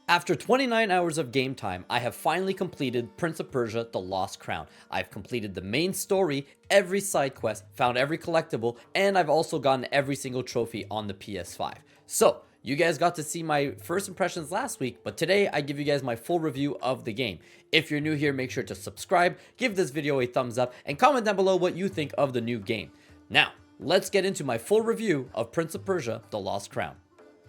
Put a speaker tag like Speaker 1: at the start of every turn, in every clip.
Speaker 1: After 29 hours of game time, I have finally completed Prince of Persia: The Lost Crown. I've completed the main story, every side quest, found every collectible, and I've also gotten every single trophy on the PS5. So, you guys got to see my first impressions last week, but today I give you guys my full review of the game. If you're new here, make sure to subscribe, give this video a thumbs up, and comment down below what you think of the new game. Now, let's get into my full review of Prince of Persia: The Lost Crown.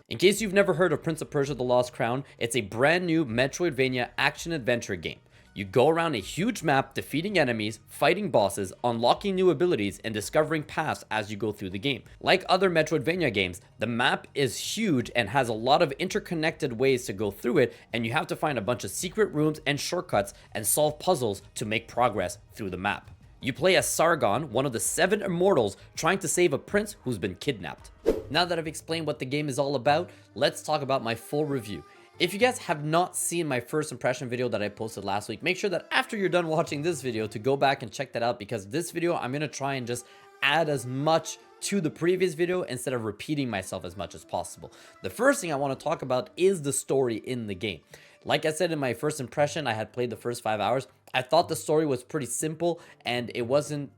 Speaker 1: In case you've never heard of Prince of Persia: The Lost Crown, it's a brand new Metroidvania action-adventure game. You go around a huge map, defeating enemies, fighting bosses, unlocking new abilities, and discovering paths as you go through the game. Like other Metroidvania games, the map is huge and has a lot of interconnected ways to go through it, and you have to find a bunch of secret rooms and shortcuts and solve puzzles to make progress through the map. You play as Sargon, one of the 7 immortals trying to save a prince who's been kidnapped. Now that I've explained what the game is all about, let's talk about my full review. If you guys have not seen my first impression video that I posted last week, make sure that after you're done watching this video to go back and check that out, because this video I'm going to try and just add as much to the previous video instead of repeating myself as much as possible. The first thing I want to talk about is the story in the game. Like I said in my first impression, I had played the first 5 hours. I thought the story was pretty simple and it wasn't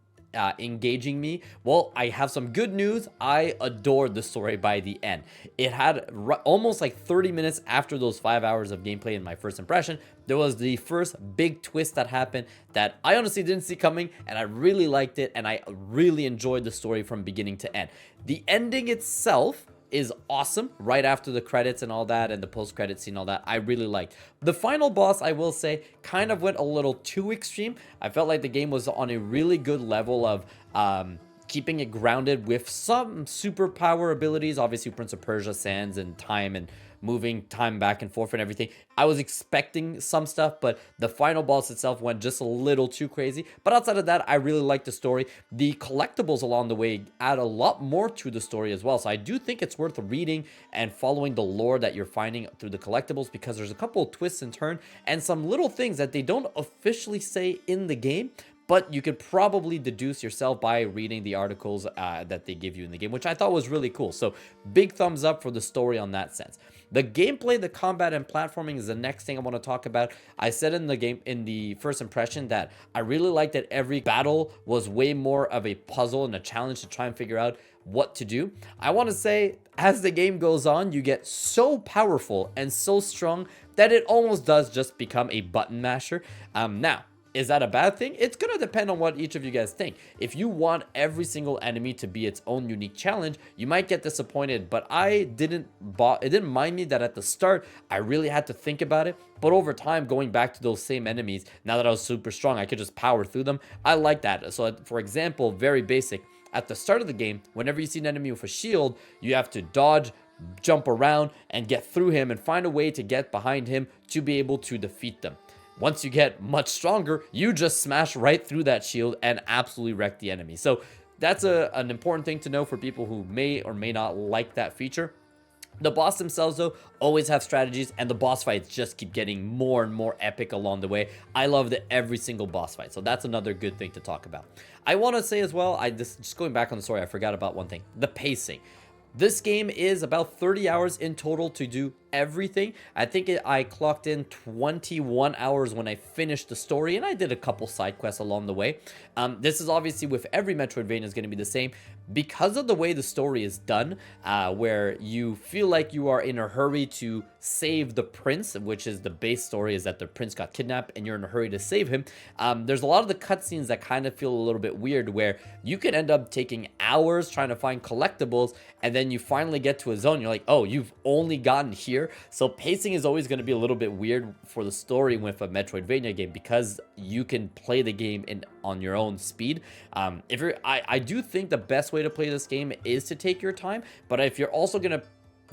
Speaker 1: engaging me. Well, I have some good news. I adored the story by the end. It had almost like 30 minutes after those 5 hours of gameplay in my first impression, there was the first big twist that happened that I honestly didn't see coming, and I really liked it, and I really enjoyed the story from beginning to end. The ending itself is awesome right after the credits and all that, and the post-credit scene, all that I really liked. The final boss, I will say, kind of went a little too extreme. I felt like the game was on a really good level of keeping it grounded with some superpower abilities. Obviously Prince of Persia, sands and time and moving time back and forth and everything. I was expecting some stuff, but the final boss itself went just a little too crazy. But outside of that, I really liked the story. The collectibles along the way add a lot more to the story as well. So I do think it's worth reading and following the lore that you're finding through the collectibles, because there's a couple of twists and turns and some little things that they don't officially say in the game, but you could probably deduce yourself by reading the articles that they give you in the game, which I thought was really cool. So big thumbs up for the story on that sense. The gameplay, the combat, and platforming is the next thing I want to talk about. I said in the game, in the first impression, that I really liked that every battle was way more of a puzzle and a challenge to try and figure out what to do. I want to say, as the game goes on, you get so powerful and so strong that it almost does just become a button masher. Now, is that a bad thing? It's going to depend on what each of you guys think. If you want every single enemy to be its own unique challenge, you might get disappointed, but it didn't mind me that at the start, I really had to think about it. But over time, going back to those same enemies, now that I was super strong, I could just power through them. I like that. So for example, very basic, at the start of the game, whenever you see an enemy with a shield, you have to dodge, jump around, and get through him and find a way to get behind him to be able to defeat them. Once you get much stronger, you just smash right through that shield and absolutely wreck the enemy. So that's an important thing to know for people who may or may not like that feature. The boss themselves, though, always have strategies, and the boss fights just keep getting more and more epic along the way. I loved every single boss fight, so that's another good thing to talk about. I want to say as well, just going back on the story, I forgot about one thing: the pacing. This game is about 30 hours in total to do everything. I think I clocked in 21 hours when I finished the story, and I did a couple side quests along the way. This is obviously with every Metroidvania is going to be the same because of the way the story is done, where you feel like you are in a hurry to save the prince, which is the base story, is that the prince got kidnapped and you're in a hurry to save him. There's a lot of the cutscenes that kind of feel a little bit weird, where you could end up taking hours trying to find collectibles, and then you finally get to a zone, you're like, oh, you've only gotten here. So pacing is always going to be a little bit weird for the story with a Metroidvania game, because you can play the game on your own speed. I do think the best way to play this game is to take your time, but if you're also going to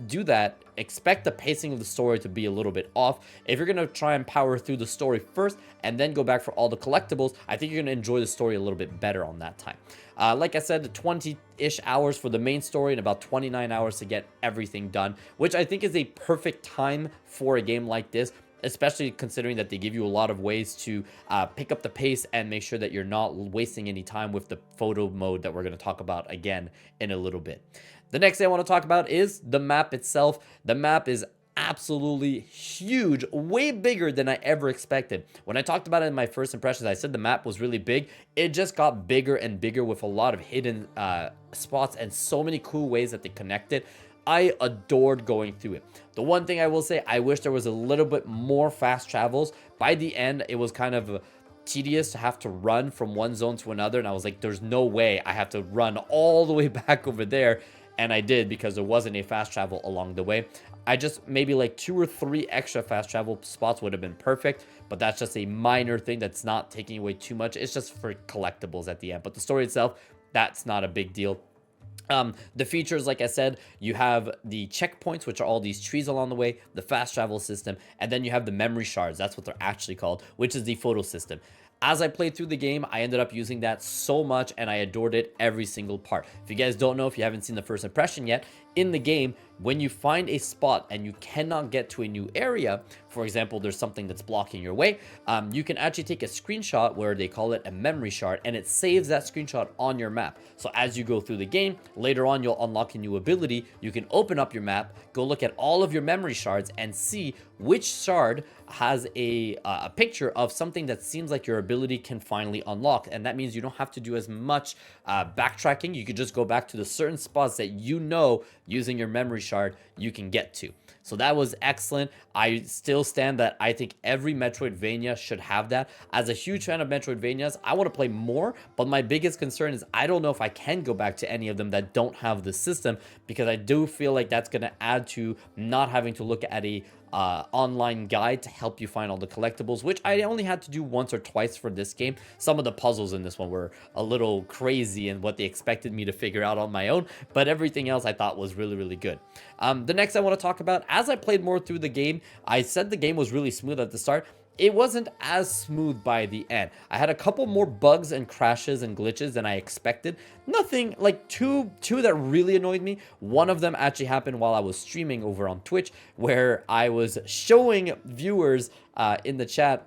Speaker 1: do that, expect the pacing of the story to be a little bit off. If you're going to try and power through the story first and then go back for all the collectibles, I think you're going to enjoy the story a little bit better on that time. Like I said, 20-ish hours for the main story and about 29 hours to get everything done, which I think is a perfect time for a game like this, especially considering that they give you a lot of ways to pick up the pace and make sure that you're not wasting any time with the photo mode that we're going to talk about again in a little bit. The next thing I want to talk about is the map itself. The map is absolutely huge, way bigger than I ever expected. When I talked about it in my first impressions, I said the map was really big. It just got bigger and bigger with a lot of hidden spots and so many cool ways that they connected. I adored going through it. The one thing I will say, I wish there was a little bit more fast travels. By the end, it was kind of tedious to have to run from one zone to another, and I was like, there's no way I have to run all the way back over there. And I did, because there wasn't a fast travel along the way. I just, maybe like 2 or 3 extra fast travel spots would have been perfect, but that's just a minor thing that's not taking away too much. It's just for collectibles at the end, but the story itself, that's not a big deal. The features, like I said, you have the checkpoints, which are all these trees along the way, the fast travel system, and then you have the memory shards. That's what they're actually called, which is the photo system. As I played through the game, I ended up using that so much, and I adored it every single part. If you guys don't know, if you haven't seen the first impression yet, in the game, when you find a spot and you cannot get to a new area, for example, there's something that's blocking your way, you can actually take a screenshot, where they call it a memory shard, and it saves that screenshot on your map. So as you go through the game, later on you'll unlock a new ability. You can open up your map, go look at all of your memory shards, and see which shard has a picture of something that seems like your ability can finally unlock. And that means you don't have to do as much backtracking. You could just go back to the certain spots that you know, using your memory shard, you can get to. So that was excellent. I still stand that I think every Metroidvania should have that. As a huge fan of Metroidvanias, I want to play more, but my biggest concern is I don't know if I can go back to any of them that don't have the system, because I do feel like that's going to add to not having to look at a online guide to help you find all the collectibles, which I only had to do once or twice for this game. Some of the puzzles in this one were a little crazy in what they expected me to figure out on my own, but everything else I thought was really, really good. The next I want to talk about, as I played more through the game, I said the game was really smooth at the start. It wasn't as smooth by the end. I had a couple more bugs and crashes and glitches than I expected. Nothing like two that really annoyed me. One of them actually happened while I was streaming over on Twitch, where I was showing viewers in the chat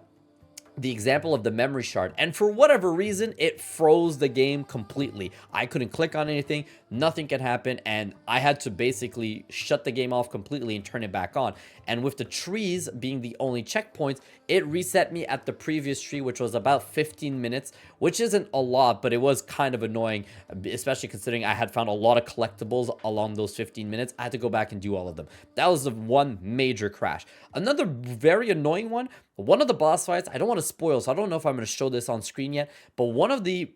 Speaker 1: the example of the memory shard, and for whatever reason it froze the game completely. I couldn't click on anything, nothing could happen, and I had to basically shut the game off completely and turn it back on. And with the trees being the only checkpoints, it reset me at the previous tree, which was about 15 minutes, which isn't a lot, but it was kind of annoying, especially considering I had found a lot of collectibles along those 15 minutes. I had to go back and do all of them. That was the one major crash. Another very annoying one of the boss fights, I don't want to spoil, so I don't know if I'm going to show this on screen yet, but one of the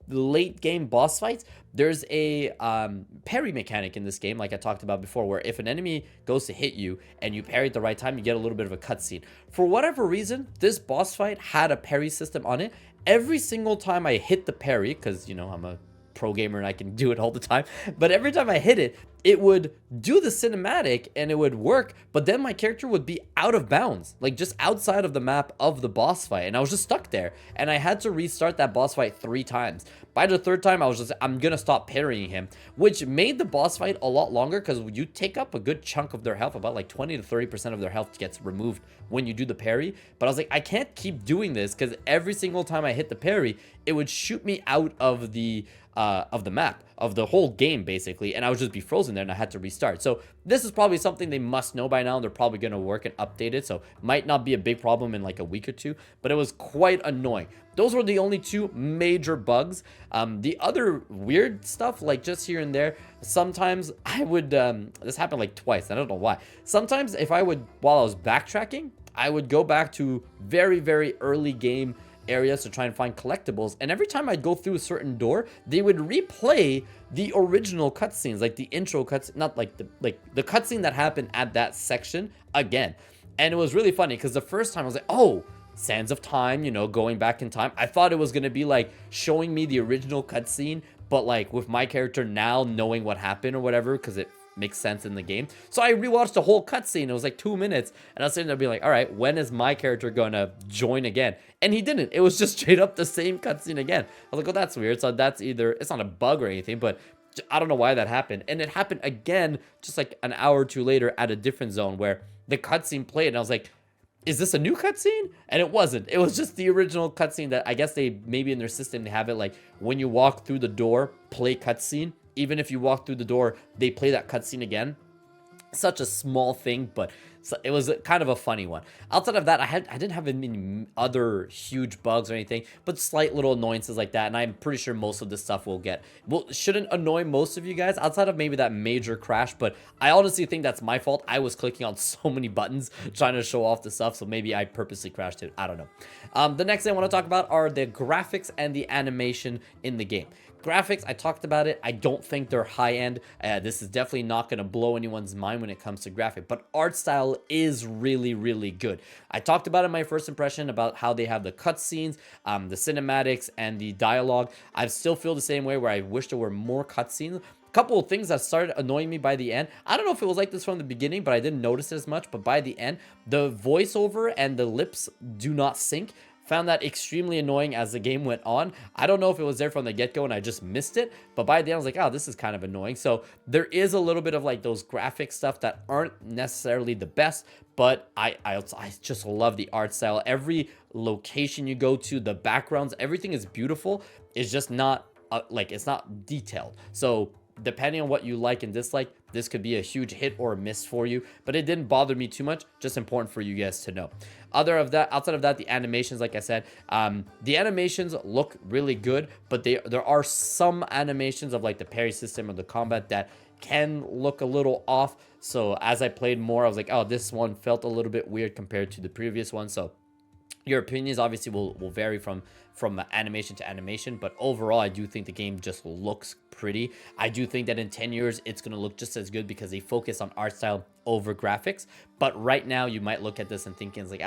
Speaker 1: late game boss fights, there's a parry mechanic in this game, like I talked about before, where if an enemy goes to hit you and you parry at the right time, you get a little bit of a cutscene. For whatever reason, this boss fight had a parry system on it. Every single time I hit the parry, because, you know, I'm a pro gamer and I can do it all the time, but every time I hit it, it would do the cinematic and it would work, but then my character would be out of bounds, like just outside of the map of the boss fight, and I was just stuck there, and I had to restart that boss fight 3 times. By the 3rd time, I was just, I'm gonna stop parrying him, which made the boss fight a lot longer, because you take up a good chunk of their health, about like 20 to 30% of their health gets removed when you do the parry. But I was like, I can't keep doing this, because every single time I hit the parry, it would shoot me out of the map, of the whole game basically, and I would just be frozen there and I had to restart. So this is probably something they must know by now, and they're probably going to work and update it, so might not be a big problem in like a week or 2, but it was quite annoying. Those were the only 2 major bugs. The other weird stuff, like just here and there, sometimes I would this happened like twice, I don't know why. Sometimes if I would, while I was backtracking, I would go back to very, very early game areas to try and find collectibles, and every time I'd go through a certain door, they would replay the original cutscenes, like the intro cutscene, not like the cutscene that happened at that section again. And it was really funny, because the first time I was like, oh, Sands of Time, you know, going back in time. I thought it was gonna be like showing me the original cutscene, but like with my character now knowing what happened or whatever, because it makes sense in the game. So I rewatched the whole cutscene. It was like 2 minutes, and I was sitting there being like, all right, when is my character gonna join again? And he didn't. It was just straight up the same cutscene again. I was like, oh, that's weird. So that's either, it's not a bug or anything, but I don't know why that happened. And it happened again just like an hour or 2 later at a different zone, where the cutscene played, and I was like, is this a new cutscene? And it wasn't. It was just the original cutscene that I guess they, maybe in their system, they have it like when you walk through the door, play cutscene. Even if you walk through the door, they play that cutscene again. Such a small thing, but So it was kind of a funny one. Outside of that, I didn't have any other huge bugs or anything, but slight little annoyances like that. And I'm pretty sure most of this stuff shouldn't annoy most of you guys outside of maybe that major crash. But I honestly think that's my fault. I was clicking on so many buttons trying to show off the stuff, so maybe I purposely crashed it. I don't know. The next thing I want to talk about are the graphics and the animation in the game. Graphics, I talked about it. I don't think they're high end. This is definitely not going to blow anyone's mind when it comes to graphic, but art style is really, really good. I talked about it in my first impression about how they have the cutscenes, the cinematics, and the dialogue. I still feel the same way where I wish there were more cutscenes. Couple of things that started annoying me by the end. I don't know if it was like this from the beginning, but I didn't notice it as much. But by the end, the voiceover and the lips do not sync. Found that extremely annoying as the game went on. I don't know if it was there from the get-go and I just missed it, but by the end I was like, oh, this is kind of annoying. So there is a little bit of like those graphic stuff that aren't necessarily the best, but I just love the art style. Every location you go to, the backgrounds, everything is beautiful. It's just not it's not detailed. So depending on what you like and dislike, this could be a huge hit or a miss for you, but it didn't bother me too much. Just important for you guys to know. Outside of that, the animations, like I said, the animations look really good, but there are some animations of like the parry system or the combat that can look a little off. So as I played more, I was like, oh, this one felt a little bit weird compared to the previous one. So your opinions obviously will vary from animation to animation, but overall I do think the game just looks pretty. I do think that in 10 years it's going to look just as good because they focus on art style over graphics. But right now you might look at this and thinking it's like,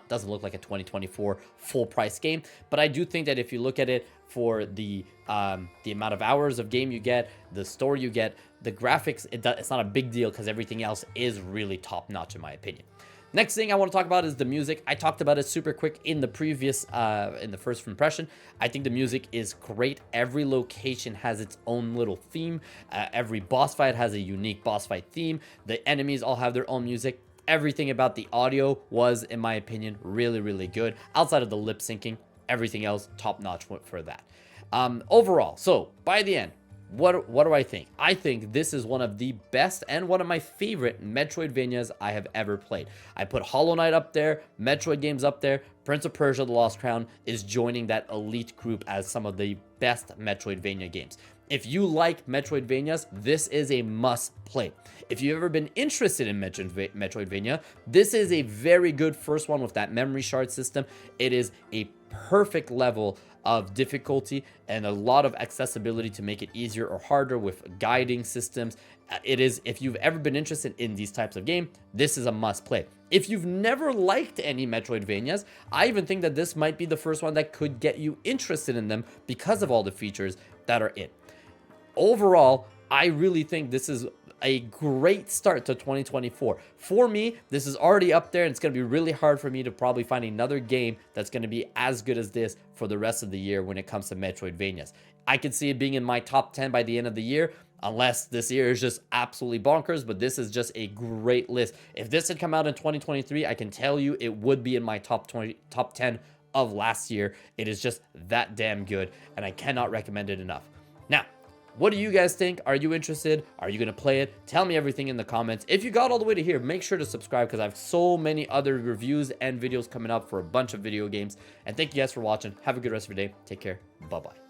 Speaker 1: doesn't look like a 2024 full price game. But I do think that if you look at it for the amount of hours of game you get, the story you get, the graphics, it's not a big deal because everything else is really top notch in my opinion. Next thing I want to talk about is the music. I talked about it super quick in the previous, in the first impression. I think the music is great. Every location has its own little theme. Every boss fight has a unique boss fight theme. The enemies all have their own music. Everything about the audio was, in my opinion, really, really good. Outside of the lip syncing, everything else top notch for that. Overall, so by the end, what do I think? I think this is one of the best and one of my favorite Metroidvanias I have ever played. I put Hollow Knight up there, Metroid games up there. Prince of Persia: The Lost Crown is joining that elite group as some of the best Metroidvania games. If you like Metroidvanias, this is a must play. If you've ever been interested in Metroidvania, this is a very good first one with that memory shard system. It is a perfect level of difficulty and a lot of accessibility to make it easier or harder with guiding systems. If you've ever been interested in these types of game, this is a must play. If you've never liked any Metroidvanias, I even think that this might be the first one that could get you interested in them because of all the features that are in. Overall, I really think this is a great start to 2024. For me, this is already up there, and it's going to be really hard for me to probably find another game that's going to be as good as this for the rest of the year when it comes to Metroidvanias. I could see it being in my top 10 by the end of the year, unless this year is just absolutely bonkers, but this is just a great list. If this had come out in 2023, I can tell you it would be in my top 10 of last year. It is just that damn good, and I cannot recommend it enough. Now, what do you guys think? Are you interested? Are you going to play it? Tell me everything in the comments. If you got all the way to here, make sure to subscribe because I have so many other reviews and videos coming up for a bunch of video games. And thank you guys for watching. Have a good rest of your day. Take care. Bye-bye.